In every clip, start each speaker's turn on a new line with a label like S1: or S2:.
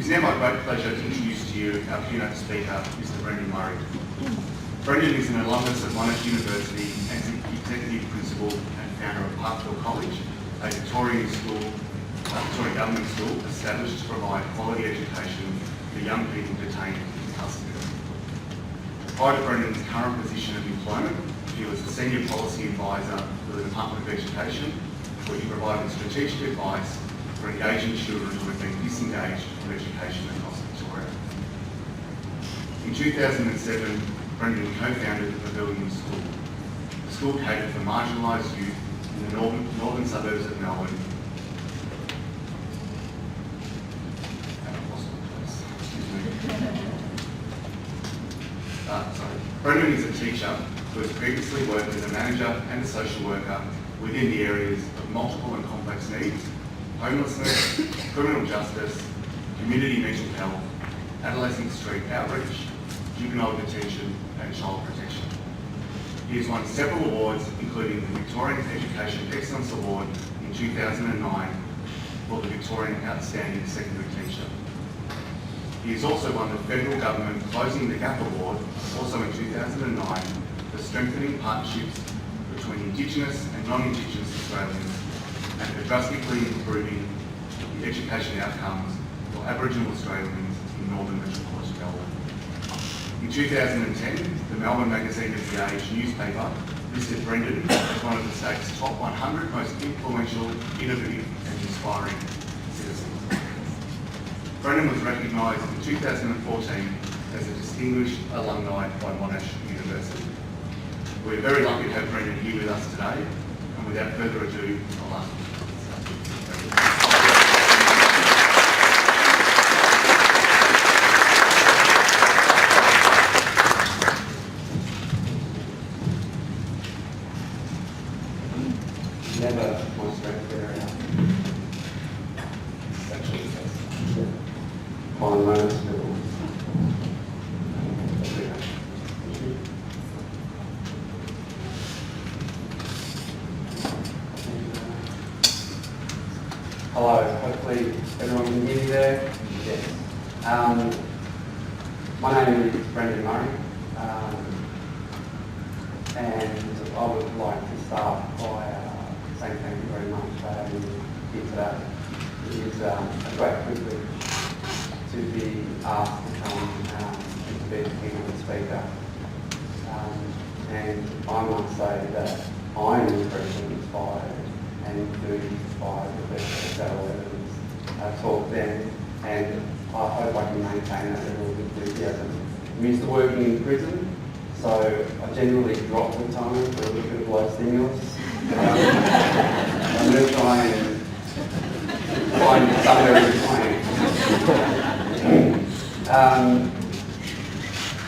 S1: now my great pleasure to introduce to you our keynote speaker, Mr. Brendan Murray. Brendan is an alumnus of Monash University and Executive Principal and founder of Parkville College, a Victorian government school established to provide quality education for young people detained in custody. Prior to Brendan's current position of employment, he was a senior policy advisor for the Department of Education, where he provided strategic advice for engaging children who have been disengaged from education across Victoria. In 2007, Brendan co-founded the Pavilion School. The school catered for marginalised youth in the northern suburbs of Melbourne. Brendan is a teacher who has previously worked as a manager and a social worker within the areas of multiple and complex needs, homelessness, criminal justice, community mental health, adolescent street outreach, juvenile detention and child protection. He has won several awards, including the Victorian Education Excellence Award in 2009 for the Victorian Outstanding Secondary Teacher. He has also won the Federal Government Closing the Gap Award, also in 2009, for strengthening partnerships between Indigenous and non-Indigenous Australians and for drastically improving the education outcomes for Aboriginal Australians in Northern Metropolitan Melbourne. In 2010, the Melbourne Magazine of the Age newspaper listed Brendan as one of the state's top 100 most influential, innovative and inspiring citizens. Brendan was recognised in 2014 as a distinguished alumni by Monash University. We're very lucky to have Brendan here with us today, and without further ado, I'll ask him to start.
S2: Never my strength area. Fine moments. Hello, hopefully everyone can hear me there. Yes. My name is Brendan Murray, and I would like to start by saying thank you very much for having me here today. It is a great privilege to be asked to come and to be the keynote speaker. And I must say that I am incredibly inspired and do inspired with the best talk then, and I hope I can maintain that level of enthusiasm. I'm used to working in prison, so I generally drop the time for a little bit of low stimulus. I'm going to try and find somewhere in between.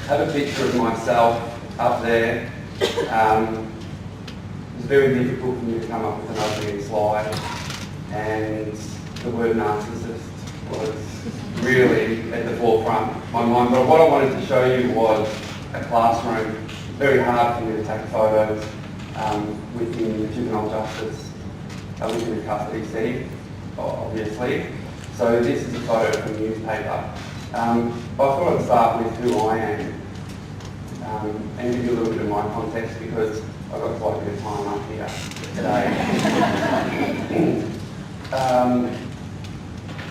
S2: Have a picture of myself up there. It's very difficult for me to come up with an opening slide, and the word narcissist was really at the forefront of my mind. But what I wanted to show you was a classroom. Very hard for me to take photos within juvenile justice, within a custody setting, obviously. So this is a photo from a newspaper. But I thought I'd start with who I am and give you a little bit of my context, because I've got quite a bit of time up here today.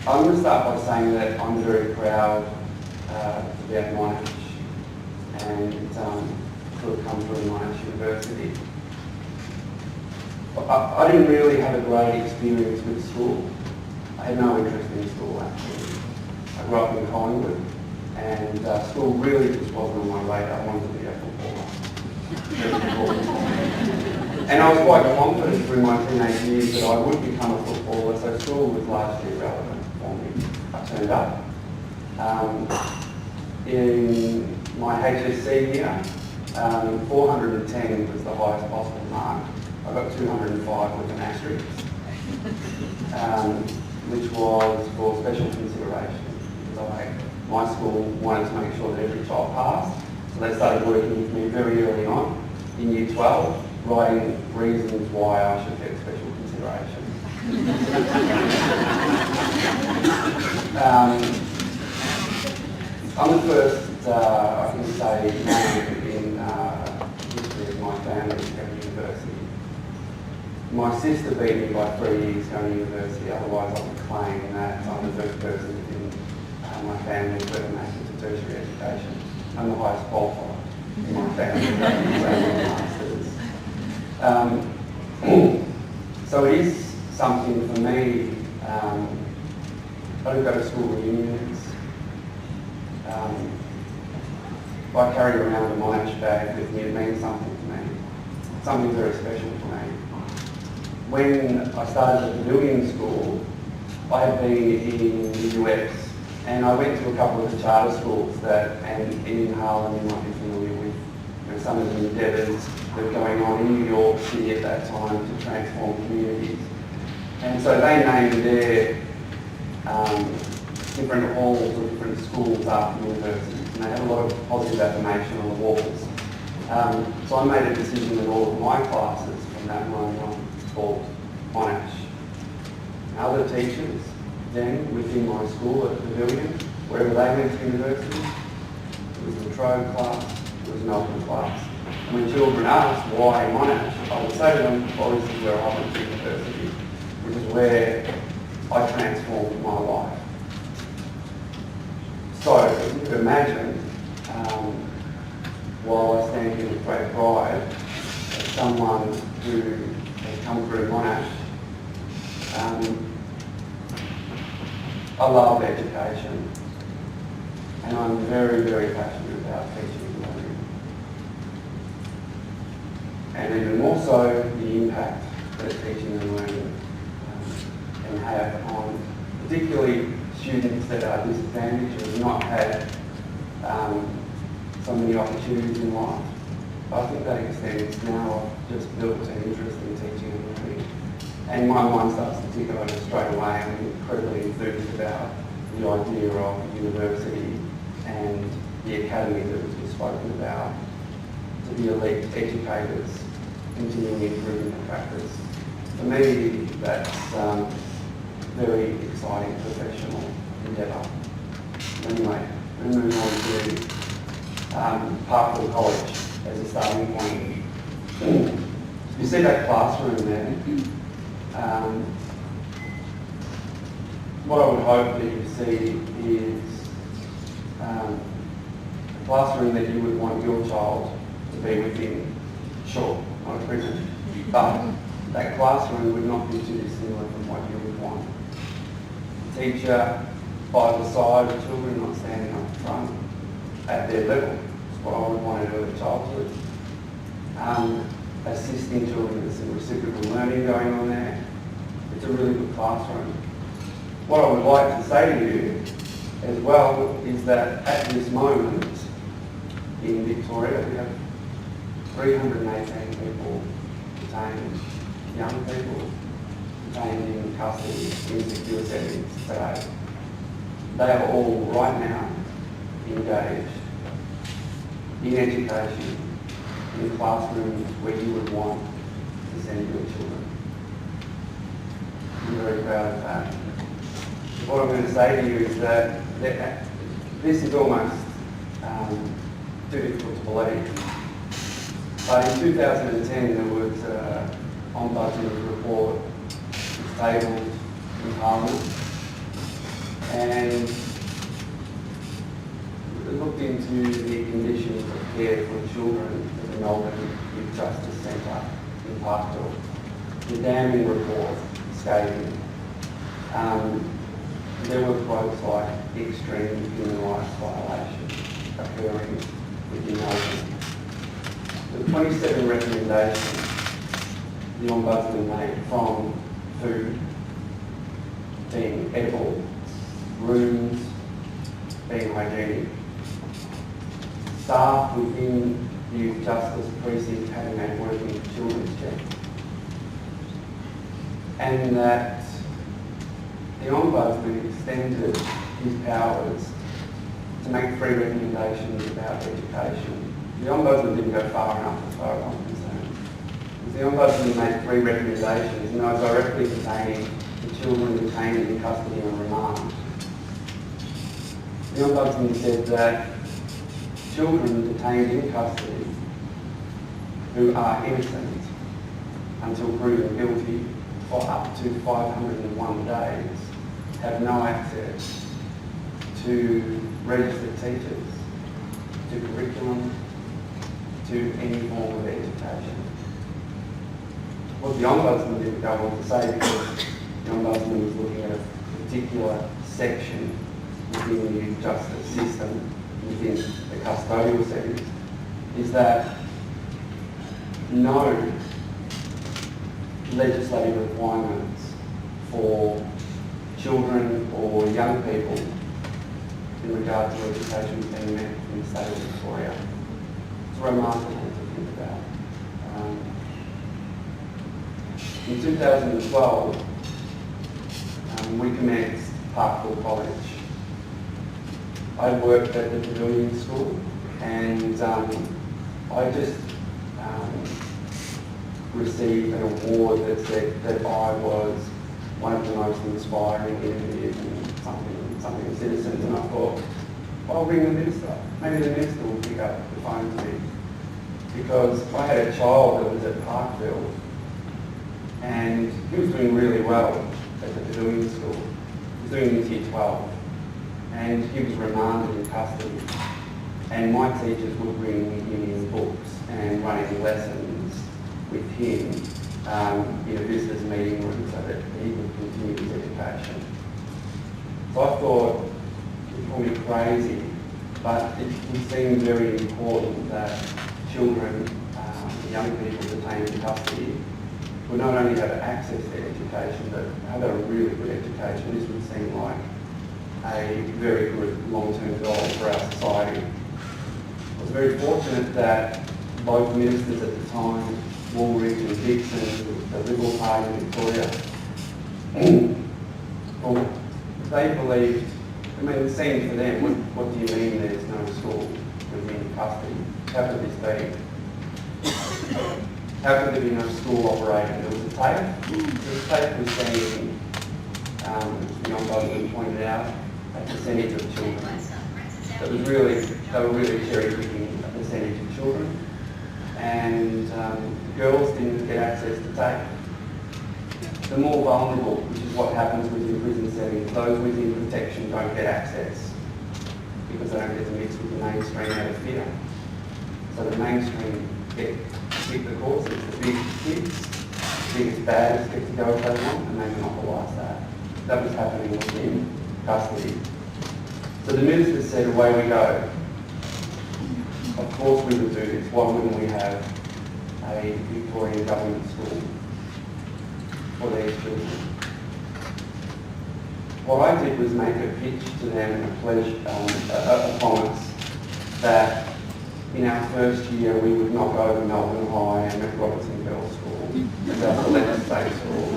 S2: I'm going to start by saying that I'm very proud to be at Monash and to have come through Monash University. I didn't really have a great experience with school. I had no interest in school actually. I grew up in Collingwood, and school really just wasn't on my radar. I wanted to be a footballer. And I was quite confident through my teenage years that I would become a footballer, so school was largely irrelevant for me. I turned up. In my HSC year, 410 was the highest possible mark. I got 205 with an asterisk, which was for special consideration, because my school wanted to make sure that every child passed. So they started working with me very early on in Year 12, writing reasons why I should get special consideration. I'm the first, I can say, man in history of my family to go to university. My sister beat me by 3 years going to university, otherwise I would claim that I'm the first person in my family to ever make it to tertiary education. I'm the highest qualified in my family, masters. So it is something for me. I don't go to school reunions. I carry around a Monash bag with me. It means something to me, something very special to me. When I started at the building school, I had been in the US, and I went to a couple of the charter schools and in Harlem you might be familiar with, some of the endeavours that were going on in New York City at that time to transform communities. And so they named their different halls or different schools after universities, and they had a lot of positive affirmation on the walls. So I made a decision that all of my classes from that moment on called Monash. Other teachers then within my school at the Pavilion, wherever they went to university, it was the Trove class, it was an Melbourne class. And when children asked why Monash, I would say to them, well, this is where I went to university, which is where I transformed my life. So, as you can imagine, while I stand here with great pride, as someone who has come through Monash, I love education, and I'm very, very passionate about teaching and learning. And even more so, the impact that teaching and learning can have on particularly students that are disadvantaged or have not had so many opportunities in life. I think that extends now. I've just built an interest in teaching and learning. And my mind starts to tick over straight away. I'm incredibly enthused about the idea of university and the academy that was just spoken about, to be elite educators, continuing improvement in practice. For me, that's very exciting professional endeavour. Anyway, we'll move on to Parkville College as a starting point. You see that classroom there? What I would hope that you see is a classroom that you would want your child to be within. Sure, not a prison, but that classroom would not be too dissimilar from what you would want. A teacher by the side of children, not standing up front at their level. That's what I would want to do at childhood. Assisting children, there's some reciprocal learning going on there. It's a really good classroom. What I would like to say to you as well is that at this moment in Victoria we have 318 people detained, young people detained in custody in secure settings today. They are all right now engaged in education, in classrooms where you would want to send your children. I'm very proud of that. What I'm going to say to you is that this is almost too difficult to believe. But in 2010 there was an ombudsman report tabled in Parliament, and it looked into the conditions of care for children at the Melbourne Youth Justice Centre in Parkville. The damning report stating there were quotes like extreme human rights violations occurring within Melbourne. The 27 recommendations the Ombudsman made, from food being edible, rooms being hygienic, staff within the Youth Justice Precinct having a working children's check, and that the Ombudsman extended his powers to make 3 recommendations about education. The Ombudsman didn't go far enough as far as I'm concerned. The Ombudsman made 3 recommendations, and they were directly pertaining to children detained in custody and remand. The The Ombudsman said that children detained in custody who are innocent until proven guilty for up to 501 days have no access to registered teachers, to curriculum, to any form of education. What the Ombudsman didn't go on to say, because the Ombudsman was looking at a particular section within the youth justice system, within the custodial settings, is that no legislative requirements for children or young people in regard to education being met in the state of Victoria. It's remarkable to think about. In 2012, we commenced Parkville College. I worked at the Pavilion School, and I just received an award that said that I was one of the most inspiring innovative and something citizens, and I thought, well, I'll ring the minister. Maybe the minister will pick up the phone to me. Because I had a child that was at Parkville, and he was doing really well at the Pavilion School. He was doing his year 12, and he was remanded in custody. And my teachers would bring him his books and running lessons with him in a visitors meeting room so that he could continue his education. So I thought, it called me crazy, but it seemed very important that children, young people detained in custody, would not only have access to education, but have a really good education. This would seem like a very good long-term goal for our society. I was very fortunate that both ministers at the time, Woolrich and Dixon, the Liberal Party in Victoria, well, they believed, I mean, it seemed for them, what do you mean there's no school within custody? How could this be? How could there be no school operating? There was a tape. The tape was saying, the Ombudsman pointed out, a percentage of children. That was really, they were really cherry picking a percentage of children. And girls didn't get access to tape. The more vulnerable, which is what happens within prison settings, those within protection don't get access because they don't get to mix with the mainstream out of fear. So the mainstream get to pick the courses, the big kids, the biggest baddest get to go if they want, and they monopolise that. That was happening within custody. So the minister said, away we go. Of course we would do this. Why wouldn't we have a Victorian government school for these children? What I did was make a pitch to them and a pledge, a promise that in our first year we would not go to Melbourne High and McRobertson Girls School as our select state school.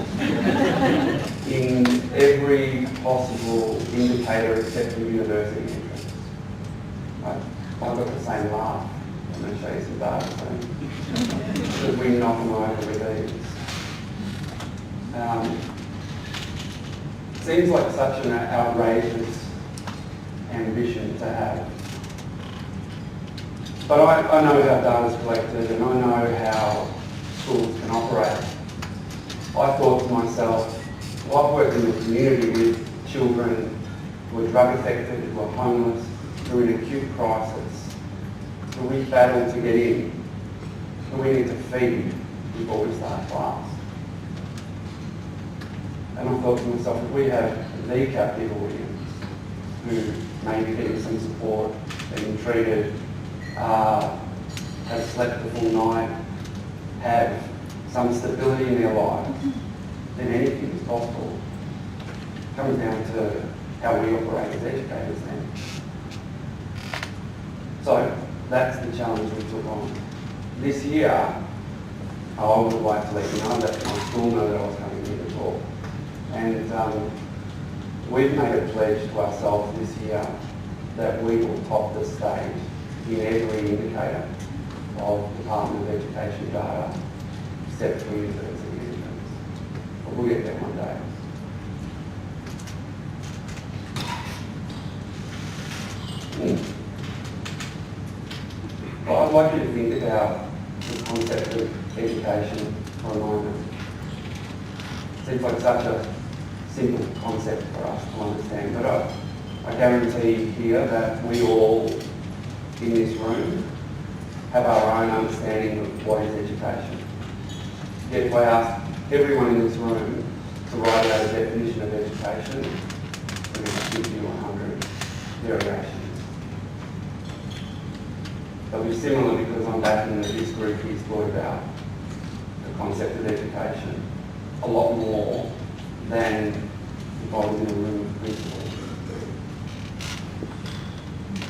S2: In every possible indicator except for university entrance. I've got the same laugh. I'm going to show you some data. Because we knock them over with these. Seems like such an outrageous ambition to have. But I know how data is collected and I know how schools can operate. I thought to myself, well, I've worked in the community with children who are drug affected, who are homeless, who are in acute crisis, who we battle to get in, who we need to feed before we start class. And I thought to myself, if we have the captive audience who may be getting some support, being treated, have slept the full night, have some stability in their lives, then anything is possible. It comes down to how we operate as educators then. So that's the challenge we took on. This year, I would like to let you know that my school know that I was coming here to talk. And we've made a pledge to ourselves this year that we will top the state in every indicator of Department of Education data, except for university entrance. But we'll get there one day. Well, I'd like you to think about the concept of education for a moment. It seems like such a simple concept for us to understand, but I guarantee here that we all in this room have our own understanding of what is education. Yet if I ask everyone in this room to write out a definition of education, we're going to give you 100 variations. They'll be similar because I'm backing that this group is thought about the concept of education a lot more than if I was in a room of principals.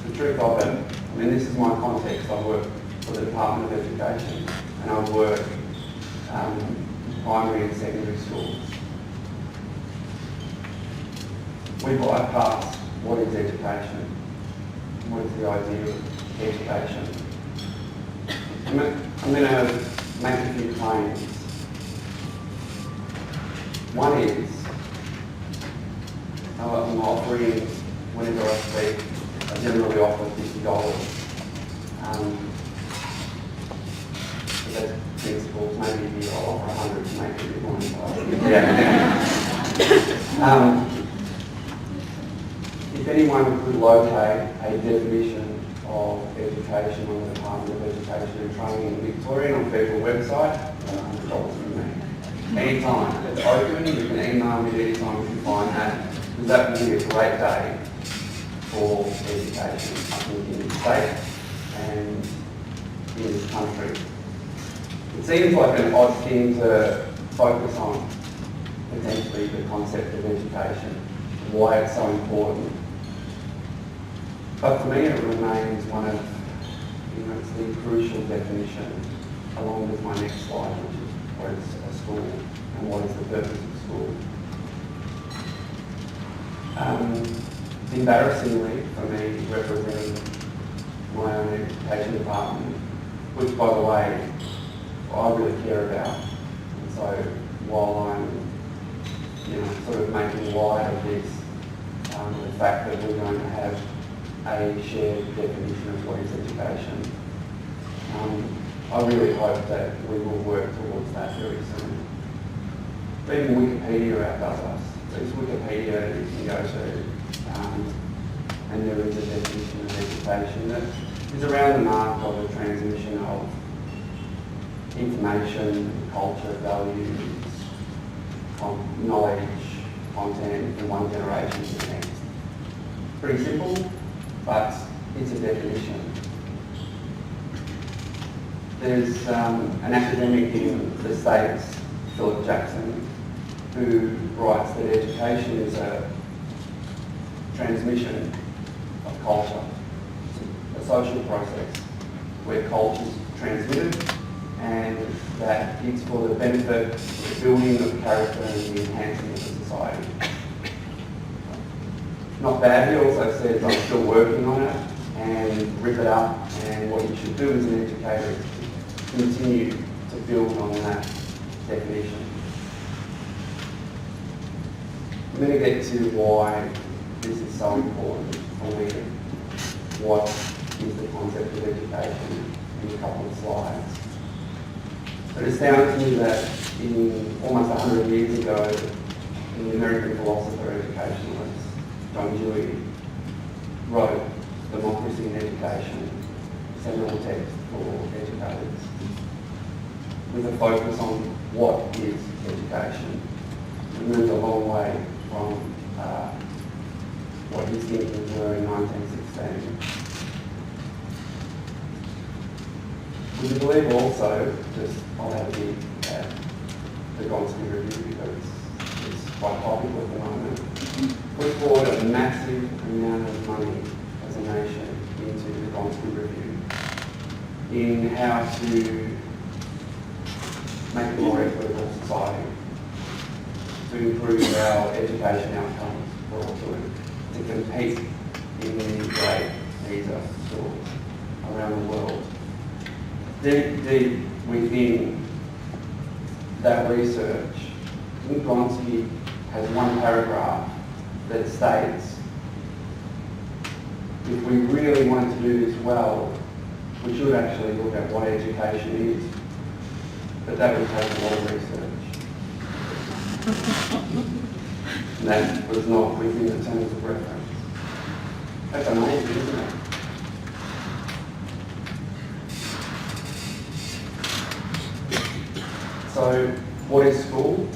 S2: The truth of it, I mean, this is my context. I work for the Department of Education and I work in primary and secondary schools. We bypass what is education, what is the idea of education. I'm going to make a few claims. One is, I'm offering, whenever I speak, I generally offer $50. So that's principles, maybe I'll offer 100 to make it a bit more involved. If anyone could locate a definition of education on the Department of Education and Training in Victoria on the federal website, $100 from me. Anytime. It's open, you can email me anytime if you find that, because that will be a great day for education, I think, in this state and in this country. It seems like an odd thing to focus on, potentially, the concept of education, why it's so important. But for me, it remains one of, it's the crucial definition, along with my next slide, which is what is a school and what is the purpose of school. Embarrassingly, for me, representing my own education department, which, by the way, I really care about. And so, while I'm, sort of making light of this, the fact that we're going to have a shared definition of what is education, I really hope that we will work towards that very soon. Even Wikipedia outdoes us. There's Wikipedia you can go to, and there is a definition of education that is around the mark of a transmission of information, culture, values, knowledge, content from one generation to the next. Pretty simple, but it's a definition. There's an academic in the States, Philip Jackson, who writes that education is a transmission of culture, a social process where culture is transmitted and that it's for the benefit, the building of character and the enhancement of the society. Not bad, he also says I'm still working on it and rip it up, and what you should do as an educator is continue to build on that definition. I'm going to get to why this is so important for me, what is the concept of education in a couple of slides. It astounds me that in almost 100 years ago, the American philosopher educationalist John Dewey wrote Democracy in Education, a seminal text for educators, with a focus on what is education. We moved a long way from what his thinkers were in 1916. Would you believe also, I'll have a look at the Gonski Review because it's quite topical at the moment, put forward a massive amount of money as a nation into the Gonski Review in how to make a more equitable society, to improve our education outcomes for all children, to compete in the great PISA schools around the world. Deep within that research, Gonski has one paragraph that states if we really wanted to do this well, we should actually look at what education is. But that would take a lot of research. And that was not within the terms of reference. That's amazing, isn't it? So, what is school?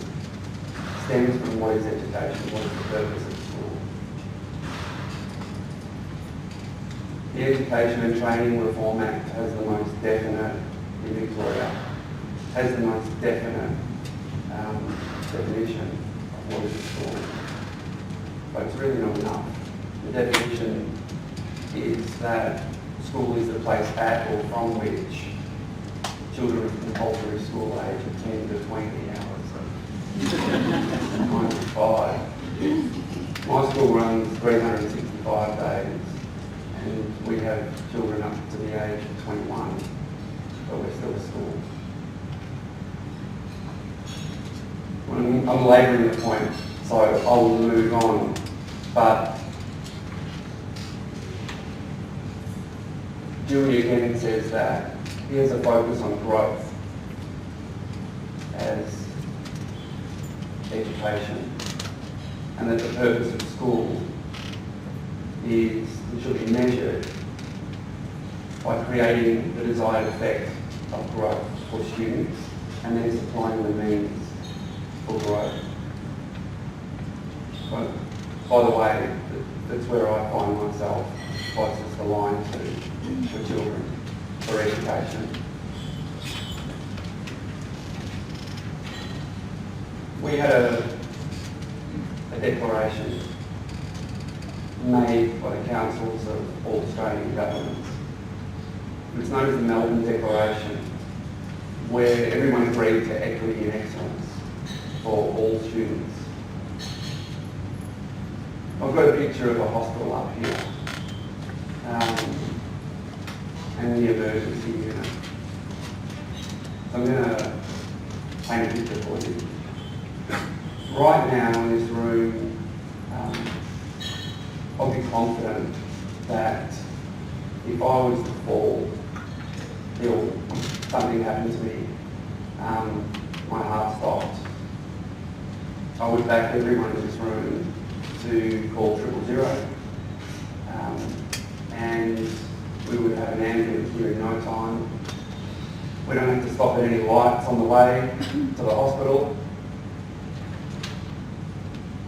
S2: Stems from what is education, what is the purpose of school. The Education and Training Reform Act has the most definite, in Victoria, has the most definite definition of what is a school. But it's really not enough. The definition is that school is the place at or from which children of compulsory school age attend between the hours of 9 to 5. My school runs 365 days, and we have children up to the age of 21, but we're still a school. I'm labouring the point, so I'll move on, but Julie again says that here's a focus on growth as education, and that the purpose of school is it should be measured by creating the desired effect of growth for students and then supplying the means for growth. But by the way, that's where I find myself closest aligned to for children, for education. We had a declaration made by the councils of all Australian governments. It's known as the Melbourne Declaration, where everyone agreed to equity and excellence for all students. I've got a picture of a hospital up here, and the emergency unit. So I'm going to paint a picture for you. Right now in this room, I'll be confident that if I was to fall ill, something happened to me, my heart stopped, I would back everyone in this room to call 000, and we would have an ambulance here in no time. We don't have to stop at any lights on the way to the hospital.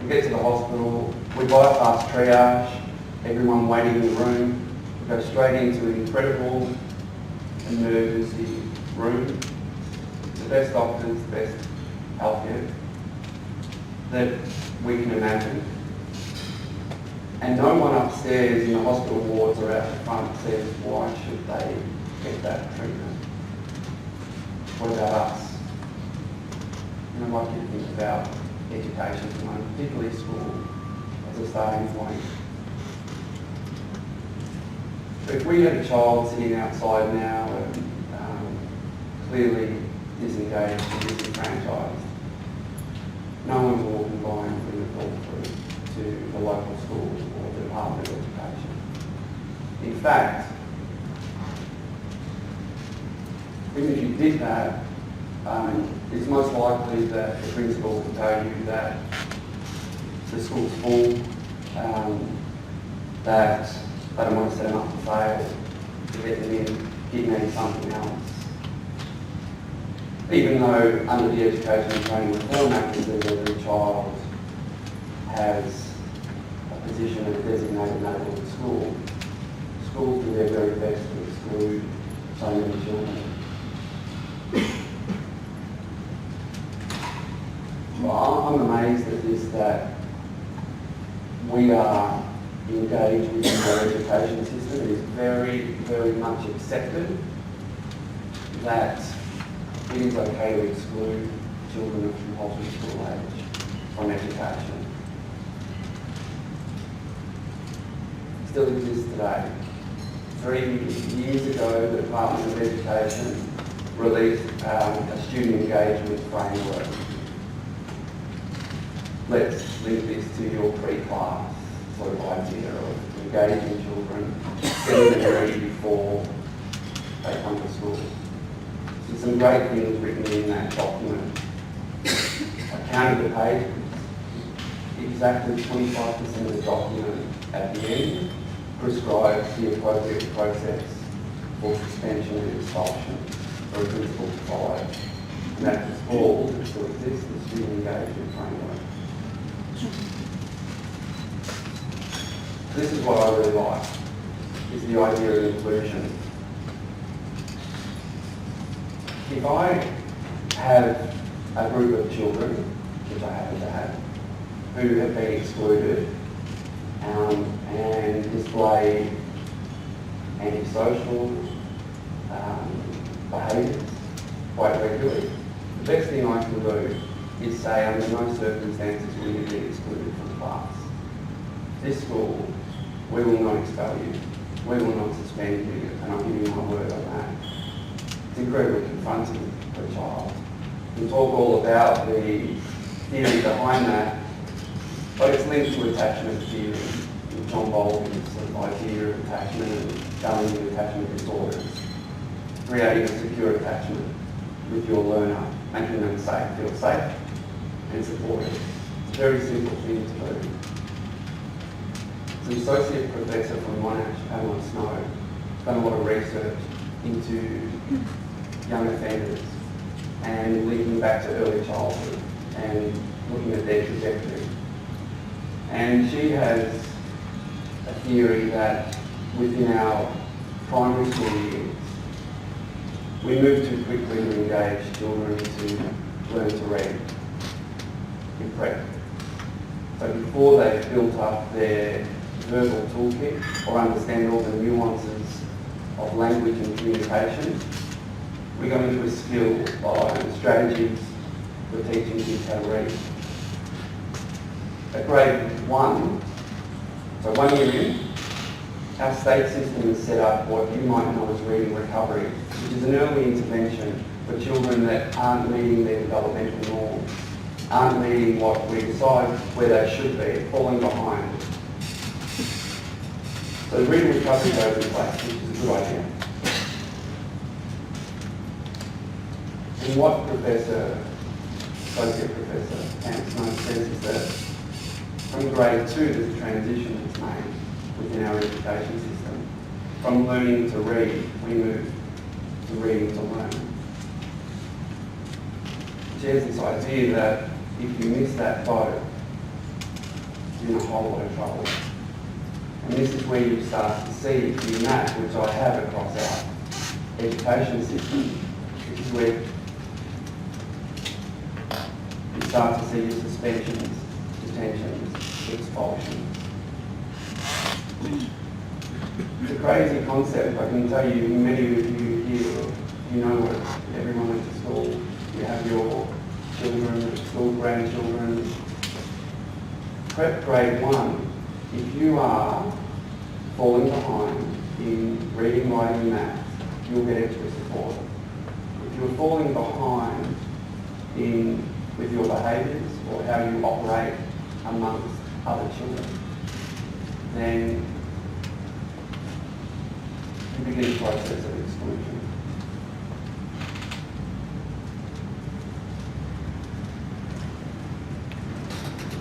S2: We get to the hospital, we bypass triage, everyone waiting in the room, we go straight into an incredible emergency room. The best doctors, the best healthcare that we can imagine. And no one upstairs in the hospital wards or out the front says, why should they get that treatment? What about us? You know, what do you think about education at the moment, particularly school, as a starting point? If we had a child sitting outside now and clearly disengaged and disenfranchised, no one's walking by and putting a call through to the local school or the Department of Education. In fact, even if you did that, it's most likely that the principal will tell you that the school's full, that they don't want to set them up to fail, to get them in, getting something else. Even though under the Education and Training Reform Act it says every child has a position of designated neighbourhood at school, schools do their very best to exclude so many children. Well, I'm amazed at this, that we are engaged with our education system. It is very, very much accepted that it is okay to exclude children of compulsory school age from education. It still exists today. 3 years ago, the Department of Education released a student engagement framework. Let's link this to your pre-class sort of idea of engaging children, getting them ready before they come to school. There's some great things written in that document. I counted the pages. Exactly 25% of the document at the end prescribes the appropriate process for suspension and expulsion for a principal to follow. And that is all that still exists, the student engagement framework. This is what I really like, is the idea of inclusion. If I have a group of children, which I happen to have, who have been excluded and display antisocial behaviours quite regularly, the best thing I can do is say under no circumstances will you be excluded from class. This school, we will not expel you, we will not suspend you, and I'll give you my word on that. It's incredibly confronting for a child. We talk all about the theory behind that, but it's linked to attachment theory, with John Baldwin's sort of idea of attachment and challenging attachment disorders, creating a secure attachment with your learner, making them feel safe and supported. It's a very simple thing to do. An associate professor from Monash, Pamela Snow, done a lot of research into young offenders and linking back to early childhood and looking at their trajectory. And she has a theory that within our primary school years, we move too quickly to engage children to learn to read in prep. So before they've built up their verbal toolkit or understand all the nuances of language and communication, we go into a skill by strategies for teaching kids how to read. At grade 1, so 1 year in, our state system has set up what you might know as reading recovery, which is an early intervention for children that aren't meeting their developmental norms, aren't meeting what we decide where they should be, falling behind. So reading recovery goes in place, which is a good idea. And what Associate Professor Snow says is that from grade 2 there's a transition that's made within our education system. From learning to read, we move to reading to learn. She has this idea that if you miss that boat, you're in a whole lot of trouble. And this is where you start to see the map, which I have across our education system, which is where you start to see your suspensions, detentions, expulsions. It's a crazy concept. I can tell you, many of you here, you know what, everyone went to school, you have your children at school, grandchildren. Prep grade 1, if you are falling behind in reading, writing, and maths, you'll get extra support. If you're falling behind with your behaviours or how you operate amongst other children, then you begin a process of exclusion.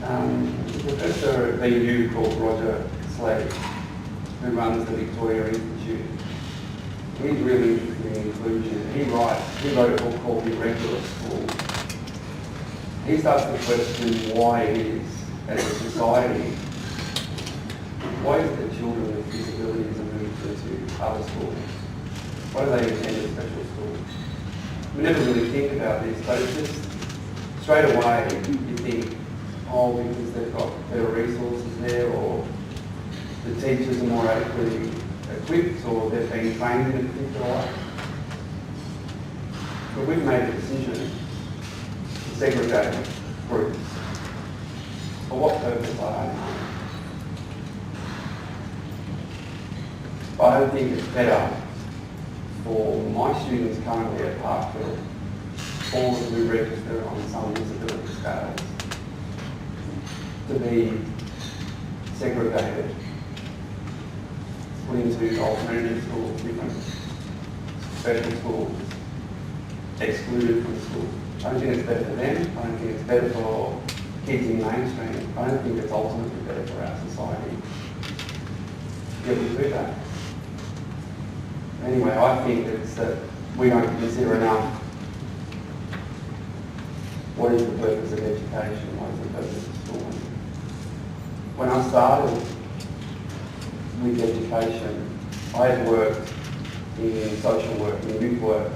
S2: A professor at MU called Roger Slade, who runs the Victoria Institute, he's really interested in inclusion. He wrote a book called The Irregular School. He starts to question why it is, as a society, why is it that children with disabilities are moved into other schools? Why do they attend special schools? We never really think about this, but it's just straight away you think, oh, because they've got better resources there, or the teachers are more adequately equipped, or they've been trained in a particular way. But we've made a decision to segregate groups. For what purpose, I don't know. But I don't think it's better for my students currently at Parkville, all who register on some disability scales, to be segregated put into alternative schools, different special schools, excluded from school. I don't think it's better for them. I don't think it's better for kids in mainstream. I don't think it's ultimately better for our society. Yet we do that. Anyway, I think it's that we don't consider enough what is the purpose of education, what is the purpose of schooling. When I started with education, I had worked in social work, in youth work,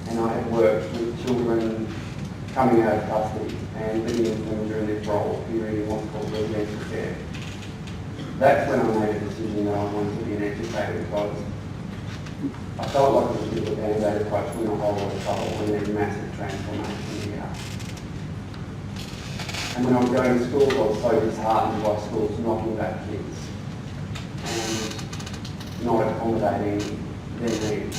S2: and I had worked with children coming out of custody and living with them during this role period in what's called residential care. That's when I made a decision that I wanted to be an educator, because I felt like it was a bit of a band-aid approach. We're in a whole lot of trouble. We need massive transformation here. And when I was going to schools, I was so disheartened by schools knocking back kids and not accommodating their needs.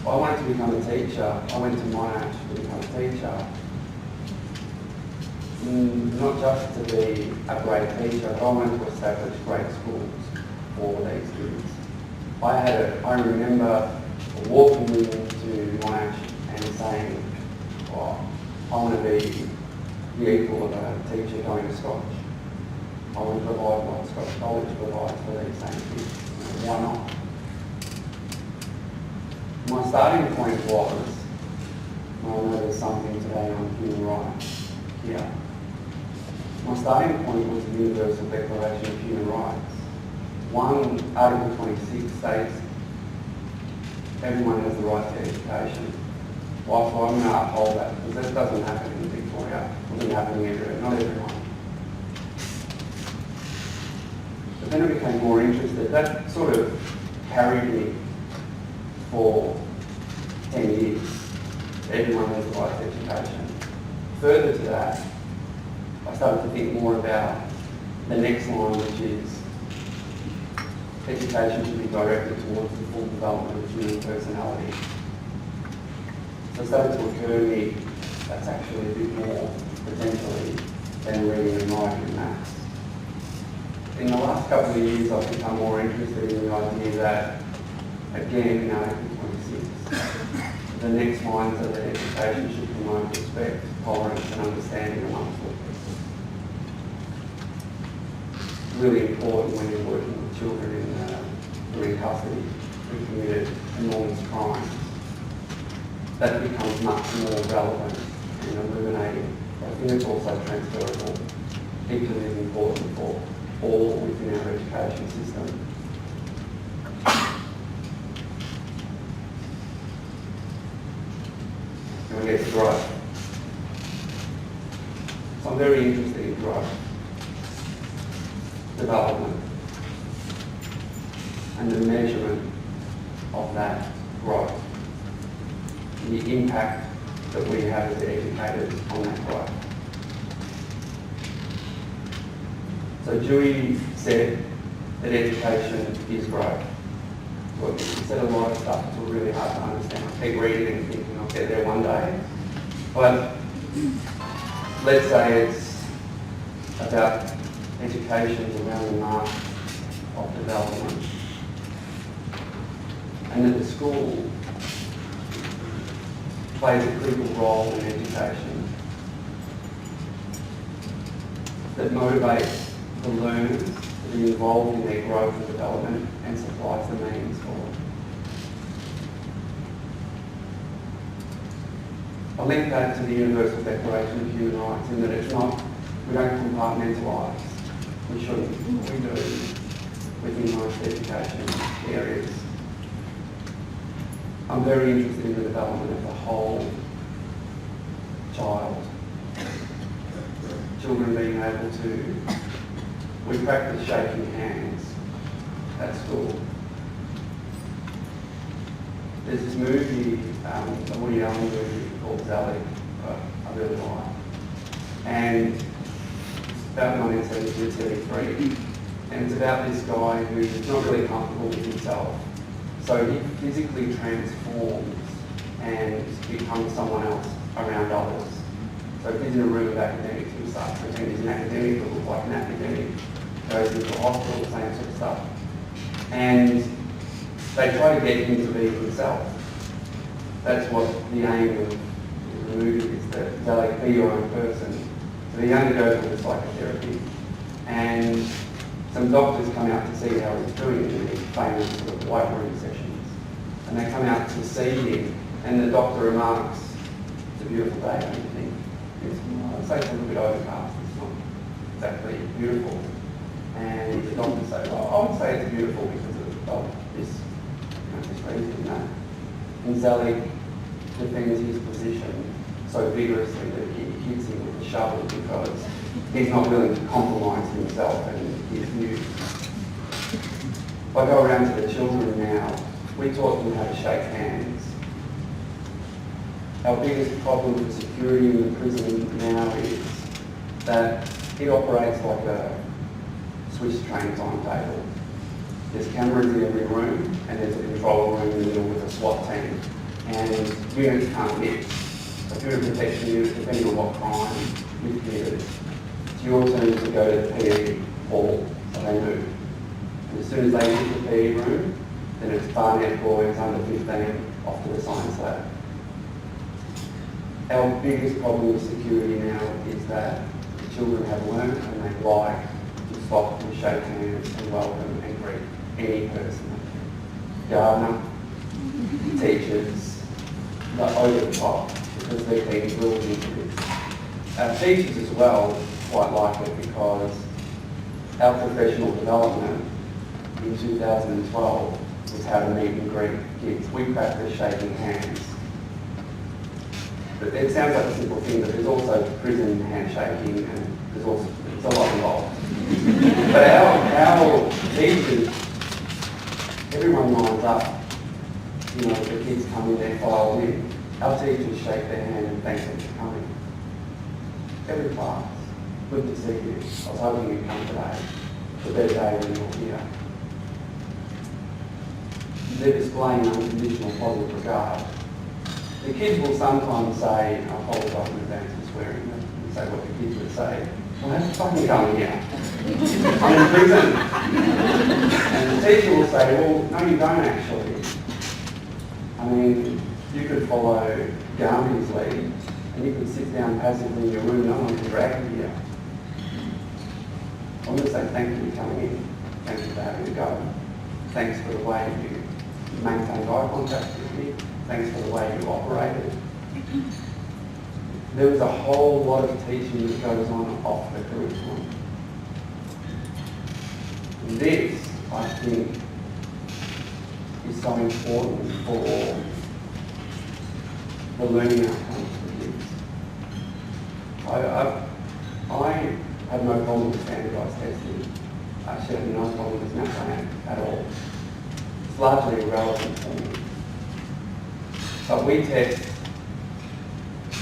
S2: I wanted to become a teacher. I went to Monash to become a teacher. Not just to be a great teacher, but I wanted to establish great schools for these kids. I remember walking into Monash and saying, oh, I want to be the equal of a teacher going to Scotch. I want to provide what Scotch College provides for these same kids. Why not? My starting point was, I know there's something today on human rights here. My starting point was the Universal Declaration of Human Rights. Article 26 states everyone has the right to education. Well, so I'm going to uphold that, because that doesn't happen in Victoria. It doesn't happen everywhere, not everyone. But then I became more interested. That sort of carried me for 10 years. Everyone has the right to education. Further to that, I started to think more about the next line, which is education should be directed towards the full development of human personality. So it started to occur to me that's actually a bit more, potentially, than reading and writing and maths. In the last couple of years, I've become more interested in the idea that, again, in Article 26, the next line is that education should promote respect, tolerance and understanding amongst all people. Really important when you're working with children who are in custody who committed enormous crimes. That becomes much more relevant and illuminating. I think it's also transferable, equally as important for all within our education system. And we get to growth. So I'm very interested in growth, development, and the measurement of that growth, the impact that we have as educators on that growth. So Dewey said that education is growth. Well, he said a lot of stuff that were really hard to understand. I keep reading and thinking I'll get there one day. But let's say it's about education around the mark of development. And that the school plays a critical role in education that motivates the learners to be involved in their growth and development and supplies the means for it. I link that to the Universal Declaration of Human Rights in that it's not, we don't compartmentalise. We shouldn't. We do within most education areas. I'm very interested in the development of the whole child. Children being able to, we practice shaking hands at school. There's this movie, a Woody Allen movie called Zelig, I really like. And it's about 1973, and it's about this guy who's not really comfortable with himself. So he physically transforms and becomes someone else around others. So if he's in a room of academics, he starts pretending he's an academic or looks like an academic. goes into hospital, same sort of stuff. And they try to get him to be himself. That's what the aim of the movie is, that they'll be your own person. So he undergoes all the psychotherapy, and some doctors come out to see how he's doing in these famous sort of white room sessions. And they come out to see him, and the doctor remarks, "It's a beautiful day, don't you think?" I'd say it's a little bit overcast, it's not exactly beautiful. And the doctor says, "Well, I would say it's beautiful because of this, this reason, that." And Zelig defends his position so vigorously that he hits him with a shovel because he's not willing to compromise himself and his views. If I go around to the children now, we taught them how to shake hands. Our biggest problem for security in the prison now is that it operates like a Swiss train timetable. There's cameras in every room, and there's a control room in the middle with a SWAT team. And units can't mix. A period protection unit, depending on what crime you've committed, it's your turn to go to the PE hall, so they move. And as soon as they hit the PE room, then it's Barnet boys under 15 off to the science lab. Our biggest problem with security now is that the children have learned and they like to stop and shake hands and welcome and greet any person. Gardener, teachers, they're over the top because they're being drilled into this. Our teachers as well quite like it because our professional development in 2012 was how to meet and greet kids. We practice shaking hands. But it sounds like a simple thing, but there's also prison handshaking and there's also, it's a lot involved. But our teachers, everyone lines up. You know, the kids come in, they file in. Our teachers shake their hand and thank them for coming. Every class. Good to see you. I was hoping you'd come today. It's a better day when you're here. They're displaying unconditional positive regard. The kids will sometimes say, I apologise in advance for swearing, and say what the kids would say. Well, how's fucking coming here? I'm in prison. And the teacher will say, well, no, you don't actually. I mean, you could follow Gandhi's lead, and you could sit down passively in your room, no one can drag you here. I'm going to say thank you for coming in. Thank you for having a go. Thanks for the way you maintained eye contact with me. Thanks for the way you operated. There is a whole lot of teaching that goes on off the curriculum. This, I think, is so important for the learning outcomes for kids. I have no problem with standardised testing. I actually have no problem with NAPLAN at all. It's largely irrelevant for me. But we test,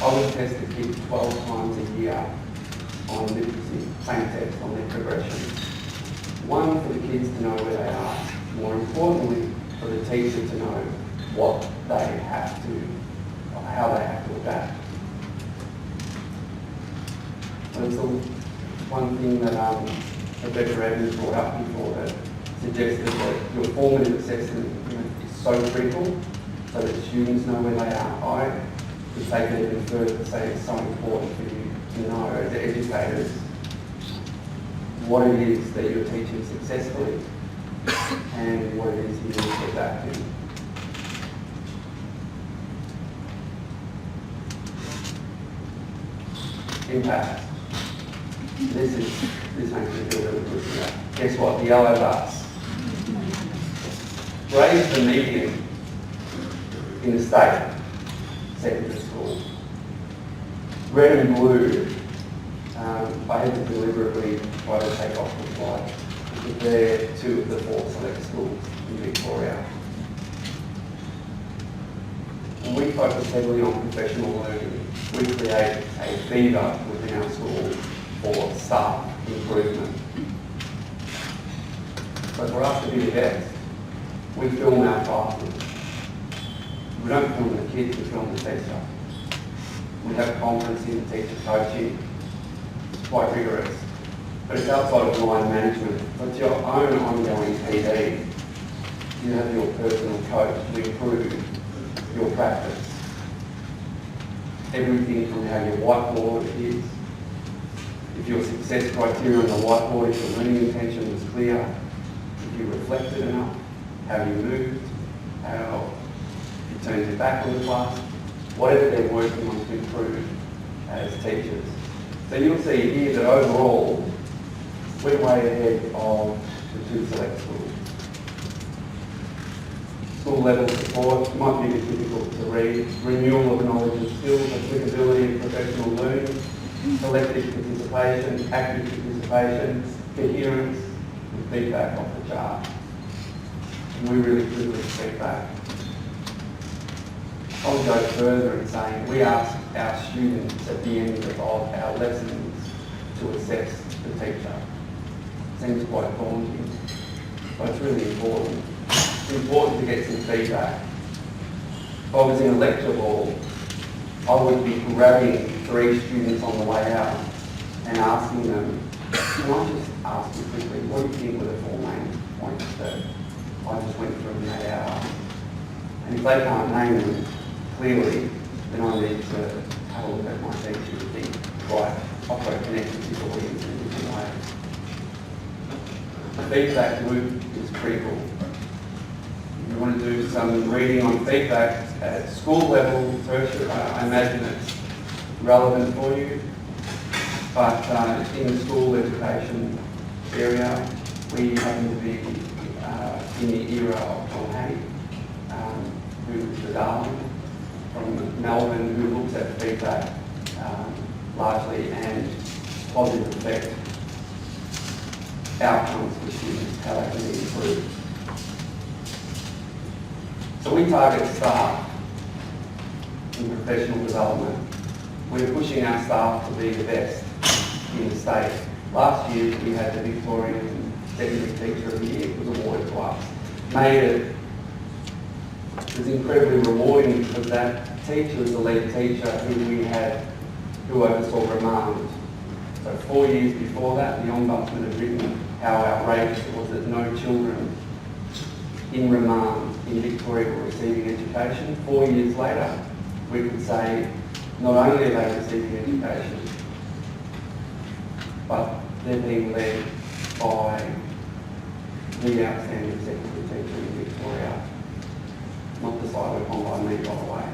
S2: I would test the kids 12 times a year on literacy, same test on their progression. One, for the kids to know where they are. More importantly, for the teacher to know what they have to, how they have to adapt. There's one thing that Rebecca Evans brought up before that suggested that your formative assessment is so critical so that students know where they are. I would take it even further to say it's so important for you to know as educators what it is that you're teaching successfully and what it is you need to adapt to. Impact. This makes me feel really good. Guess what? The yellow bus. Raise the median in the state secondary school. Red and blue, I had to deliberately try to take off the slide because they're two of the 4 select schools in Victoria. And we focus heavily on professional learning. We create a fever within our school for staff improvement. So for us to be the best, we film our classes. We don't film the kids, we film the teacher. We have conferencing, teacher coaching. It's quite rigorous. but it's outside of line management. So it's your own ongoing PD. You have your personal coach to improve your practice. Everything from how your whiteboard is, if your success criteria on the whiteboard, if your learning intention was clear, if you reflected enough, how you moved, how you turned your back on the class, whatever they're working on to improve as teachers. So you'll see here that overall, we're way ahead of the 2 select schools. School level support might be a bit difficult to read. Renewal of knowledge and skills, applicability of professional learning, collective participation, active participation, coherence, and feedback off the chart. And we really privilege feedback. I would go further in saying we ask our students at the end of our lessons to assess the teacher. Seems quite daunting, but it's really important. It's important to get some feedback. If I was in a lecture hall, I would be grabbing 3 students on the way out and asking them, can I just ask you quickly, what do you think were the 4 main points that I just went through in that hour? And if they can't name them clearly, then I need to have a look at my teacher and think, right, I've got to connect with this audience in a different way. The feedback loop is critical. If you want to do some reading on feedback at school level, tertiary, I imagine it's relevant for you. But in the school education area, we happen to be in the era of Tom Hattie, who is the darling from Melbourne, who looks at feedback largely and positive effect outcomes for students, how they can be improved. So we target staff in professional development. We're pushing our staff to be the best in the state. Last year we had the Victorian Secondary Teacher of the Year. It was awarded to us. It was incredibly rewarding because that teacher was the lead teacher who oversaw remand. So 4 years before that, the Ombudsman had written how outrageous it was that no children in remand in Victoria were receiving education. 4 years later, we could say not only are they receiving education, but they're being led by the outstanding secondary teacher in Victoria, not decided upon by me, by the way.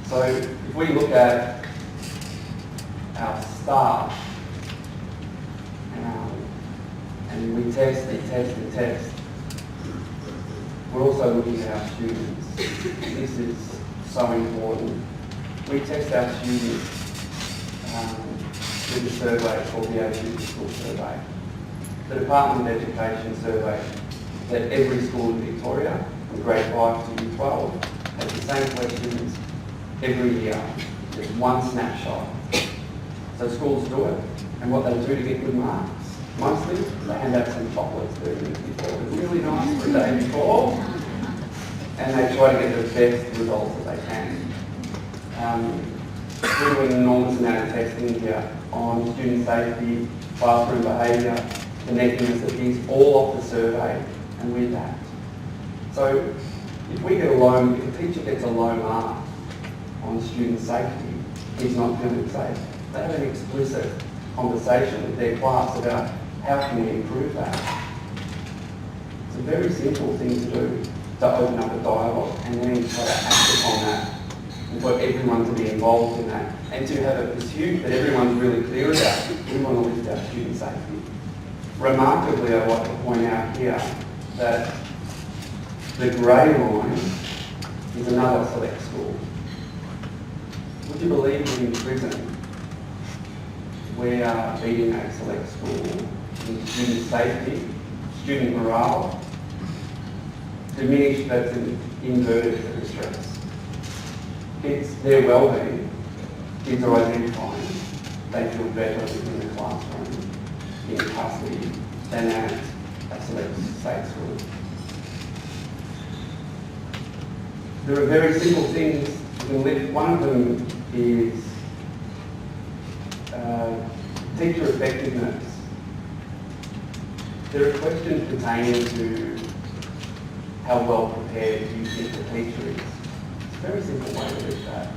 S2: So if we look at our staff and we test and test and test, we're also looking at our students. This is so important. We test our students with a survey called the AU School Survey. The Department of Education survey that every school in Victoria, from grade 5 to year 12, has the same questions every year. There's one snapshot. So schools do it, and what they do to get good marks, mostly they hand out some chocolates 30 minutes before. It's really nice for a day before, and they try to get the best results that they can. We're doing an enormous amount of testing here on student safety, classroom behaviour, connectedness of things, all off the survey, and we adapt. So if a teacher gets a low mark on student safety, he's not going to be safe. They have an explicit conversation with their class about how can we improve that. It's a very simple thing to do, to open up a dialogue and then try to act upon that and for everyone to be involved in that and to have a pursuit that everyone's really clear about. We want to lift our student safety. Remarkably, I'd like to point out here that the grey line is another select school. Would you believe we're in prison? We are beating a select school in student safety, student morale, diminished, that's an inverted for distress. Kids, their well-being, kids are identifying they feel better within the classroom, in custody, than at a select state school. There are very simple things to can lift. One of them is teacher effectiveness. There are questions pertaining to how well prepared you think the teacher is. It's a very simple way to lift that.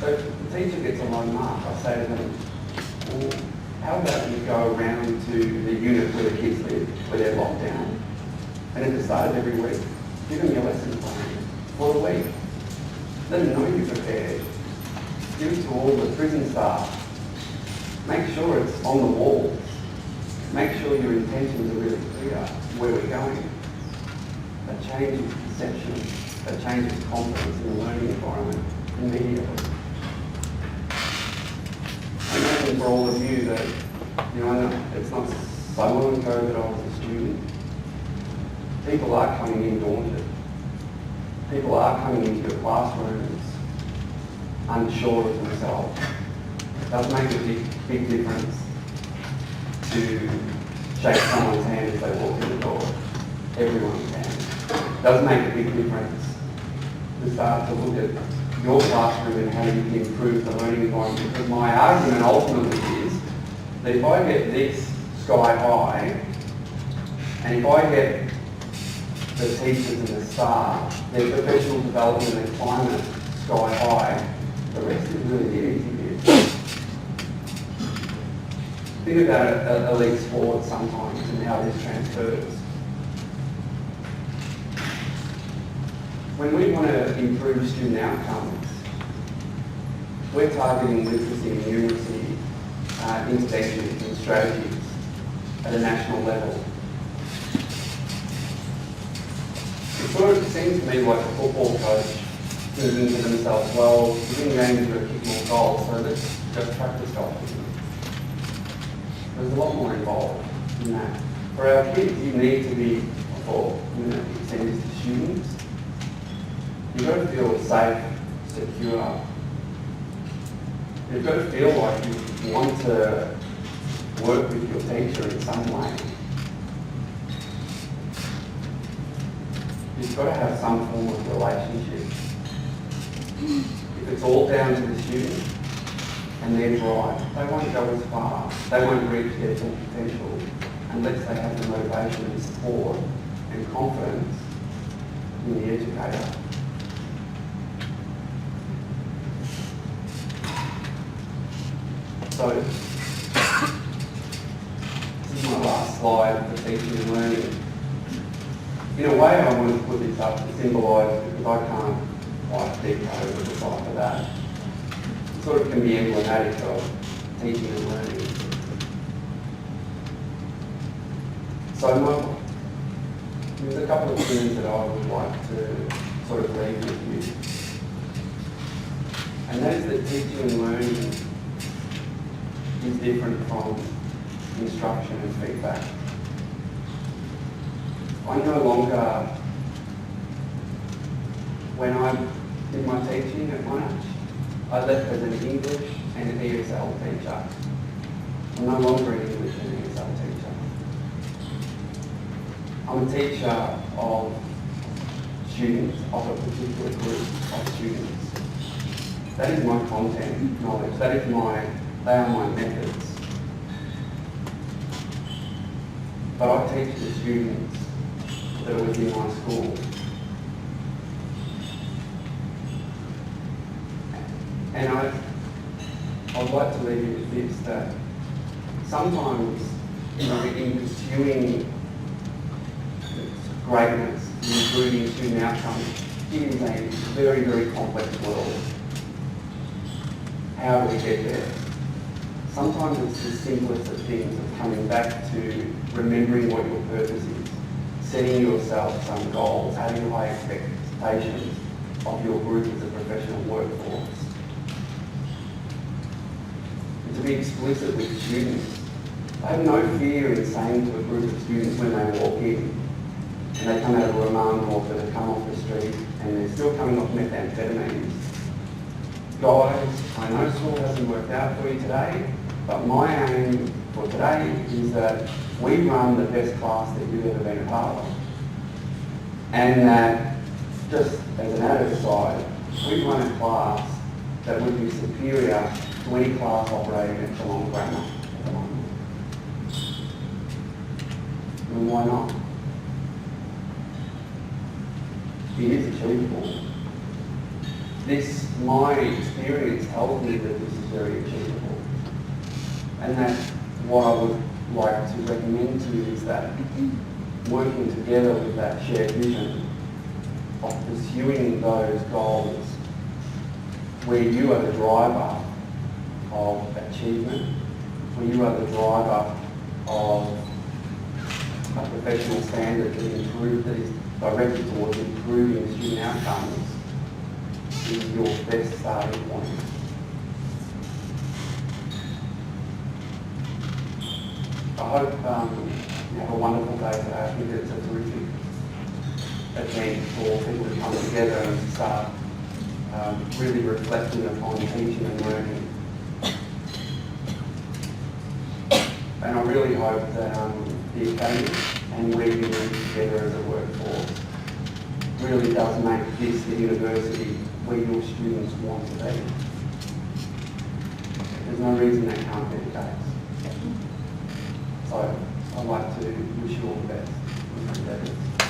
S2: So if the teacher gets a low mark, I say to them, well, how about you go around to the unit where the kids live, where they're locked down, and at the start of every week, give them your lesson plan for the week. Let them know you're prepared. Give it to all the prison staff. Make sure it's on the walls. Make sure your intentions are really clear where we're going. That changes perception. That changes confidence in the learning environment immediately. I imagine for all of you that, it's not so long ago that I was a student. People are coming in daunted. People are coming into your classrooms unsure of themselves. It does make a big difference to shake someone's hand as they walk in the door. Everyone's hand. It does make a big difference to start to look at your classroom and how you can improve the learning environment. Because my argument ultimately is that if I get this sky high, and if I get the teachers and the staff, their professional development and climate sky high, the rest is really the easy bit. Think about elite sport sometimes and how this transfers. When we want to improve student outcomes, we're targeting literacy and numeracy interventions and strategies at a national level. It sort of seems to me like a football coach thinking to themselves, well, we're going games to kick more goals, so let's just practice golf. There's a lot more involved in that. For our kids, you need to be, or extend this to students, you've got to feel safe, secure. You've got to feel like you want to work with your teacher in some way. You've got to have some form of relationship. If it's all down to the student and they're bright, they won't go as far. They won't reach their full potential unless they have the motivation and support and confidence in the educator. So, this is my last slide for teaching and learning. In a way, I want to put this up to symbolise, because I can't quite decode or decipher that. It sort of can be emblematic of teaching and learning. So there's a couple of things that I would like to sort of leave with you. And that is that teaching and learning is different from instruction and feedback. I no longer, when I did my teaching at Monash, I left as an English and an ESL teacher. I'm no longer an English and ESL teacher. I'm a teacher of students, of a particular group of students. That is my content knowledge, they are my methods. But I teach the students that are within my school. And I'd like to leave you with this, that sometimes, in pursuing greatness, improving student outcomes, it is a very, very complex world. How do we get there? Sometimes it's the simplest of things, of coming back to remembering what your purpose is, setting yourself some goals, having high expectations of your group as a professional workforce. And to be explicit with students, I have no fear in saying to a group of students when they walk in, and they come out of a remand walk that have come off the street, and they're still coming off methamphetamines. Guys, I know school hasn't worked out for you today, but my aim for today is that we run the best class that you've ever been a part of. And that, just as an added aside, we run a class that would be superior to any class operating at Geelong Grammar at the moment. And why not? It is achievable. My experience tells me that this is very achievable. And that's what I would like to recommend to you is that working together with that shared vision of pursuing those goals where you are the driver of achievement, where you are the driver of a professional standard that is directed towards improving student outcomes is your best starting point. I hope you have a wonderful day today. I think it's a terrific event for people to come together and start really reflecting upon teaching and learning. And I really hope that the Academy and where you work together as a workforce really does make this the university where your students want to be. There's no reason that can't be the case. So I'd like to wish you all the best.